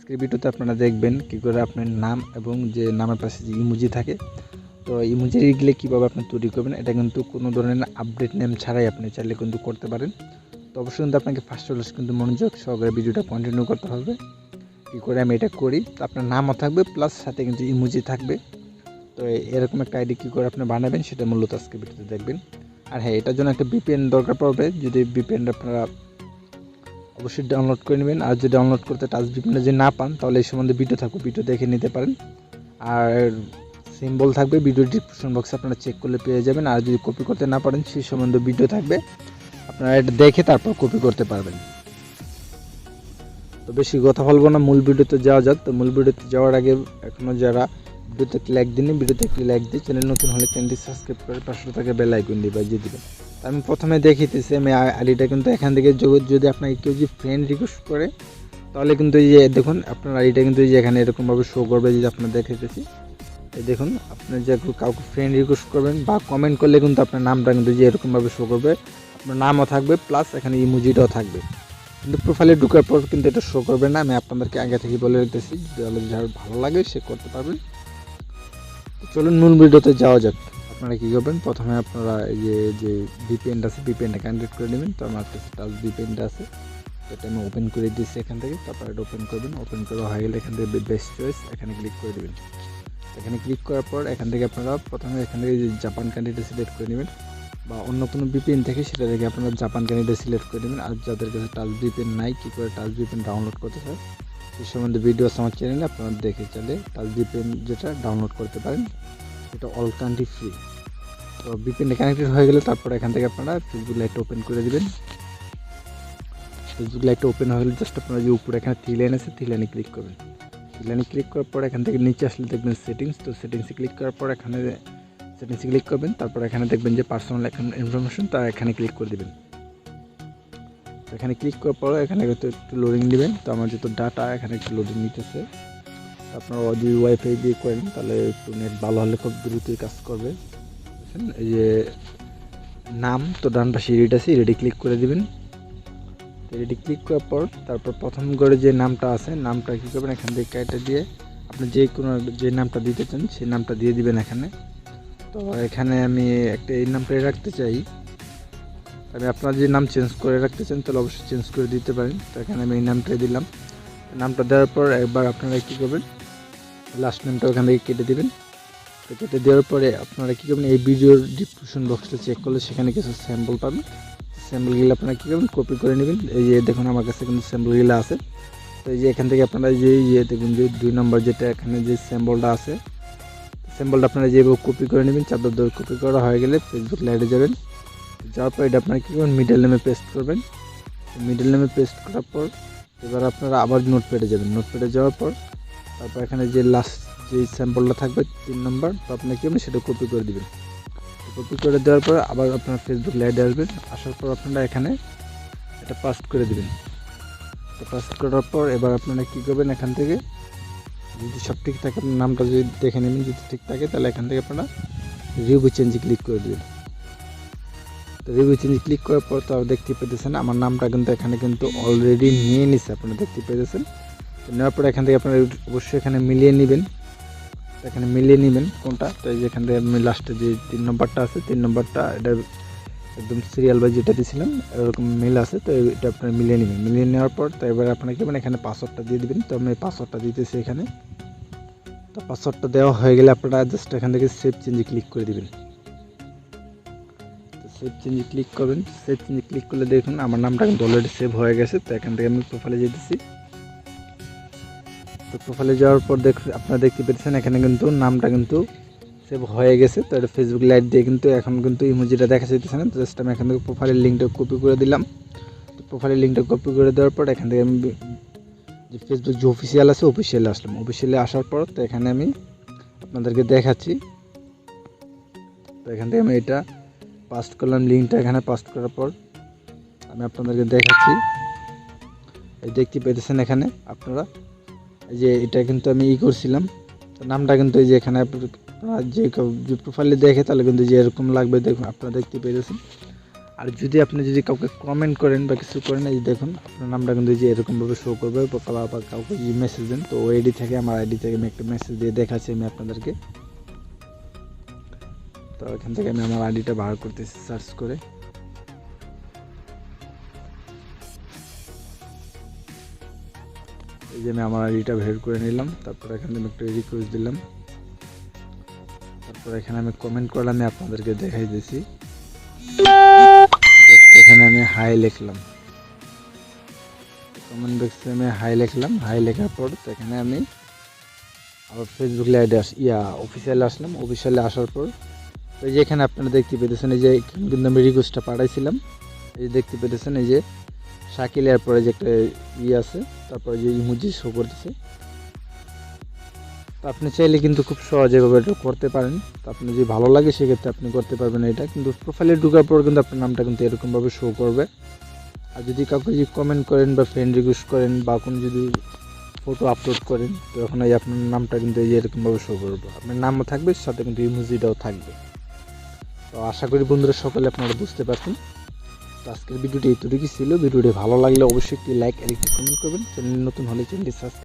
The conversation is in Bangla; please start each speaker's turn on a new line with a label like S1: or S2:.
S1: আজকের ভিডিওতে আপনারা দেখবেন কী করে আপনার নাম এবং যে নামের পাশে যে ইমোজি থাকে, তো ইমোজিগুলো কীভাবে আপনি তৈরি করবেন। এটা কিন্তু কোনো ধরনের আপডেট নেম ছাড়াই আপনি চাইলে কিন্তু করতে পারেন। তো অবশ্যই কিন্তু আপনাকে ফার্স্ট অফ অল কিন্তু মনোযোগ সহকারে ভিডিওটা কন্টিনিউ করতে হবে। কী করে আমি এটা করি, তো আপনার নামও থাকবে প্লাস সাথে কিন্তু ইমোজি থাকবে। তো এরকম একটা আইডি কী করে আপনি বানাবেন সেটা মূলত আজকে ভিডিওতে দেখবেন। আর হ্যাঁ, এটার জন্য একটা ভিপিএন দরকার পড়বে। যদি ভিপিএন আপনারা অবশ্যই ডাউনলোড করে নেবেন, আর যদি ডাউনলোড করতে টাচ ভিপিএন যদি না পান তাহলে এই সম্বন্ধে ভিডিও থাকবে, ভিডিও দেখে নিতে পারেন। আর সিম্বল থাকবে ভিডিও ডিসক্রিপশন বক্সে, আপনারা চেক করলে পেয়ে যাবেন। আর যদি কপি করতে না পারেন সেই সম্বন্ধে ভিডিও থাকবে, আপনারা এটা দেখে তারপর কপি করতে পারবেন। তো বেশি কথা বলবো না, মূল ভিডিওতে যাওয়া যাক। তো মূল ভিডিওতে যাওয়ার আগে এখনও যারা ভিডিওতে লাইক দিন, ভিডিওতে একটি লাইক দিয়ে চ্যানেল নতুন হলে চ্যানেলটি সাবস্ক্রাইব করে পাশে থাকা বেল আইকনটি বাজিয়ে দিবেন। আমি প্রথমে দেখিতেছি আমি আইডিটা কিন্তু এখান থেকে যদি আপনাকে কেউ যদি ফ্রেন্ড রিকোয়েস্ট করে তাহলে কিন্তু এই যে দেখুন আপনার আইডিটা কিন্তু এই যে এখানে এরকমভাবে শো করবে। যদি আপনার দেখাইতেছি এই দেখুন, আপনি যে কাউকে ফ্রেন্ড রিকোয়েস্ট করবেন বা কমেন্ট করলে কিন্তু আপনার নামটা কিন্তু যে এরকমভাবে শো করবে, আপনার নামও থাকবে প্লাস এখানে ইমোজিটাও থাকবে। কিন্তু প্রোফাইলে ঢোকার পর কিন্তু এটা শো করবে না, আমি আপনাদেরকে আগে থেকে বলে রেখেছি। যার ভালো লাগে সে করতে পারবেন। চলুন মূল ভিডিওতে যাওয়া যাক। আপনারা কী করবেন, প্রথমে আপনারা এই যে ভিপিএনটা আছে ভিপিএনটা কানেক্ট করে নেবেন। তো আমার কাছে টাচ ভিপিএনটা আছে, এটা আমি ওপেন করে দিচ্ছি এখান থেকে। তারপর এটা ওপেন করবেন, ওপেন করা হয়ে গেলে এখান থেকে বেস্ট চয়েস এখানে ক্লিক করে দেবেন। এখানে ক্লিক করার পর এখান থেকে আপনারা প্রথমে এখান থেকে জাপান কান্ট্রিটা সিলেক্ট করে নেবেন, বা অন্য কোনো ভিপিএন থেকে সেটা থেকে আপনারা জাপান কান্ট্রিটা সিলেক্ট করে নেবেন। আর যাদের কাছে টাচ ভিপিএন নাই, কী করে টাচ ভিপিএন ডাউনলোড করতে হয় সেই সম্বন্ধে ভিডিও আছে আমার চ্যানেলে, আপনারা দেখে চাইলে টাচ ভিপিএন যেটা ডাউনলোড করতে পারেন। এটা অল কান্ট্রি ফ্রি। তো ভিপিএনটা কানেক্টেড হয়ে গেলে তারপর এখান থেকে আপনারা ফেসবুক লাইটটা ওপেন করে দেবেন। ফেসবুক লাইটটা ওপেন হয়ে গেলে জাস্ট আপনারা যে উপরে এখানে থ্রি লাইন আছে থ্রি লাইনে ক্লিক করবেন। থ্রি লাইনে ক্লিক করার পর এখান থেকে নিচে আসলে দেখবেন সেটিংস। তো সেটিংসে ক্লিক করার পর এখানে সেটিংসে ক্লিক করবেন। তারপর এখানে দেখবেন যে পার্সোনাল ইনফরমেশন, তা এখানে ক্লিক করে দেবেন। তো এখানে ক্লিক করার পর এখানে একটু লোডিং নেবেন। তো আমার যত ডাটা এখানে একটু লোডিং নিতেছে। আপনারা যদি ওয়াইফাই দিয়ে করেন তাহলে একটু নেট ভালো হলে খুব দ্রুতই কাজ করবে। এই যে নাম, তো ডান পাশে রেড আছে, রেডি ক্লিক করে দিবেন। রেডি ক্লিক করার পর তারপর প্রথম করে যে নামটা আছে নামটা কী করবেন, এখান থেকে কেটে দিয়ে আপনি যে কোনো যে নামটা দিতে চান সেই নামটা দিয়ে দিবেন এখানে। তো এখানে আমি একটা এই নামটাই রাখতে চাই। আমি আপনার যে নাম চেঞ্জ করে রাখতে চান তাহলে অবশ্যই চেঞ্জ করে দিতে পারেন। তো এখানে আমি এই নামটাই দিলাম। নামটা দেওয়ার পর একবার আপনারা কী করবেন, লাস্ট নেমটা ওখান থেকে কেটে দেবেন। তো কেটে দেওয়ার পরে আপনারা কী করবেন, এই ভিডিওর ডিসক্রিপশন বক্সটা চেক করলে সেখানে কিছু স্যাম্পল পাবেন। স্যাম্পলগুলো আপনারা কী করবেন, কপি করে নেবেন। এই যে দেখুন আমার কাছে কিন্তু স্যাম্পলগুলো আছে। তো এই যে এখান থেকে আপনারা যে দেখুন যে 2 নম্বর যেটা এখানে যে স্যাম্পলটা আছে, স্যাম্পলটা আপনারা যেভাবে কপি করে নেবেন, চাদর দর কপি করা হয়ে গেলে ফেসবুক লাইভে যাবেন। যাওয়ার পর এটা আপনারা কী করবেন, মিডল নেমে পেস্ট করবেন। মিডল নেমে পেস্ট করার পর এবার আপনারা আবার নোটপ্যাডে যাবেন। নোটপ্যাডে যাওয়ার পর তারপর এখানে যে লাস্ট যে স্যাম্পলটা থাকবে 3 নম্বর, তো আপনি কী করবেন সেটা কপি করে দেবেন। কপি করে দেওয়ার পর আবার আপনার ফেসবুক লাইভে আসবেন। আসার পর আপনারা এখানে এটা পাস্ট করে দেবেন। তো পাস্ট করার পর এবার আপনারা কী করবেন, এখান থেকে যদি সব ঠিক থাকে আপনার নামটা যদি দেখে নেবেন, যদি ঠিক থাকে তাহলে এখান থেকে আপনারা রিভিউ চেঞ্জে ক্লিক করে দেবেন। তো রিভিউ চেঞ্জে ক্লিক করার পর তো দেখতে পেতেছেন আমার নামটা কিন্তু এখানে কিন্তু অলরেডি নিয়ে নিছে, আপনারা দেখতে পেতেছেন। তো নেওয়ার পর এখান থেকে আপনারা অবশ্যই এখানে মিলিয়ে নেবেন। এখানে মিলিয়ে নেবেন কোনটা। তো এই যে এখান থেকে আমি লাস্টে যে 3 নম্বরটা আছে 3 নম্বরটা এটা একদম সিরিয়াল বাই যেটা দিয়েছিলাম এরকম মিল আছে। তো এটা আপনারা মিলিয়ে নেবেন। মিলিয়ে নেওয়ার পর তো এবার আপনারা কি মানে এখানে পাসওয়ার্ডটা দিয়ে দেবেন। তো আমি পাসওয়ার্ডটা দিতেছি এখানে। তো পাসওয়ার্ডটা দেওয়া হয়ে গেলে আপনারা জাস্ট এখান থেকে সেভ চেঞ্জে ক্লিক করে দেবেন। তো সেভ চেঞ্জে ক্লিক করবেন। সেভ চেঞ্জে ক্লিক করলে দেখুন আমার নামটা কিন্তু অলরেডি সেভ হয়ে গেছে। তো এখান থেকে আমি প্রোফাইলে যেতেছি। তো প্রোফাইলে যাওয়ার পর আপনারা দেখতে পেয়েছেন এখানে কিন্তু নামটা কিন্তু সেভ হয়ে গেছে। তো এটা ফেসবুক লাইভ দিয়ে কিন্তু এখন কিন্তু ইমোজিটা দেখা যাইতেছে না। তো জাস্ট আমি এখান থেকে প্রোফাইলের লিঙ্কটা কপি করে দিলাম। তো প্রোফাইলের লিঙ্কটা কপি করে দেওয়ার পর এখান থেকে আমি যে ফেসবুক যে অফিসিয়াল আছে অফিসিয়ালে আসলাম। অফিসিয়ালে আসার পর তো এখানে আমি আপনাদেরকে দেখাচ্ছি। তো এখান থেকে আমি এটা পাস্ট করলাম, লিঙ্কটা এখানে পাস্ট করার পর আমি আপনাদেরকে দেখাচ্ছি। এই দেখতে পেতেছেন এখানে আপনারা এই যে এটা কিন্তু আমি করছিলাম। তো নামটা কিন্তু এই যে এখানে আপনারা যে প্রোফাইলে দেখে তাহলে কিন্তু যে এরকম লাগবে দেখুন, আপনারা দেখতে পেয়েছেন। আর যদি আপনি কাউকে কমেন্ট করেন বা কিছু করেন, এই দেখুন আপনার নামটা কিন্তু যে এরকমভাবে শো করবে, বা কাউকে যদি মেসেজ দেন, তো ওই আইডি থেকে আমার আইডি থেকে আমি একটা মেসেজ দিয়ে দেখাচ্ছি আমি আপনাদেরকে। তো এখান থেকে আমি আমার আইডিটা বার করতেছি সার্চ করে। এই যে আমি আমার আইডিটা বের করে নিলাম, তারপর এখানে আমি একটা রিকোয়েস্ট দিলাম, তারপর এখানে আমি কমেন্ট করলাম, আমি আপনাদেরকে দেখাই দিয়েছি। এখানে আমি হাই লিখলাম, কমেন্ট বক্সে আমি হাই লিখলাম। হাই লেখার পর তো এখানে আমি আবার ফেসবুক লাইভে অফিসিয়ালে আসলাম। অফিসিয়ালে আসার পর তো এই যে এখানে আপনারা দেখতে পেতেছেন, এই যে কিন্তু আমি রিকোয়েস্টটা পাঠাইছিলাম, এই যে দেখতে পেতেছেন এই যে শাকিলের পরে যে একটা আছে, তারপরে যে ইমোজি শো করতেছে। তো আপনি চাইলে কিন্তু খুব সহজে এভাবে এটা করতে পারেন। তো আপনি যদি ভালো লাগে সেক্ষেত্রে আপনি করতে পারবেন এটা, কিন্তু প্রোফাইলে ঢোকার পর কিন্তু আপনার নামটা কিন্তু এরকমভাবে শো করবে। আর যদি কাউকে যদি কমেন্ট করেন বা ফ্রেন্ড রিকোয়েস্ট করেন বা কোনো যদি ফটো আপলোড করেন, তো এখন এই আপনার নামটা কিন্তু এই যে এরকমভাবে শো করবে, আপনার নামও থাকবে, সাথে কিন্তু ইমোজিটাও থাকবে। তো আশা করি বন্ধুরা সকলে আপনারা বুঝতে পারছেন। তো আজকের ভিডিওটি এতটুকুই ছিল। ভিডিওটি ভালো লাগলে অবশ্যই একটি লাইক আর একটি কমেন্ট করবেন। চ্যানেল নতুন হলে চ্যানেলটি সাবস্ক্রাইব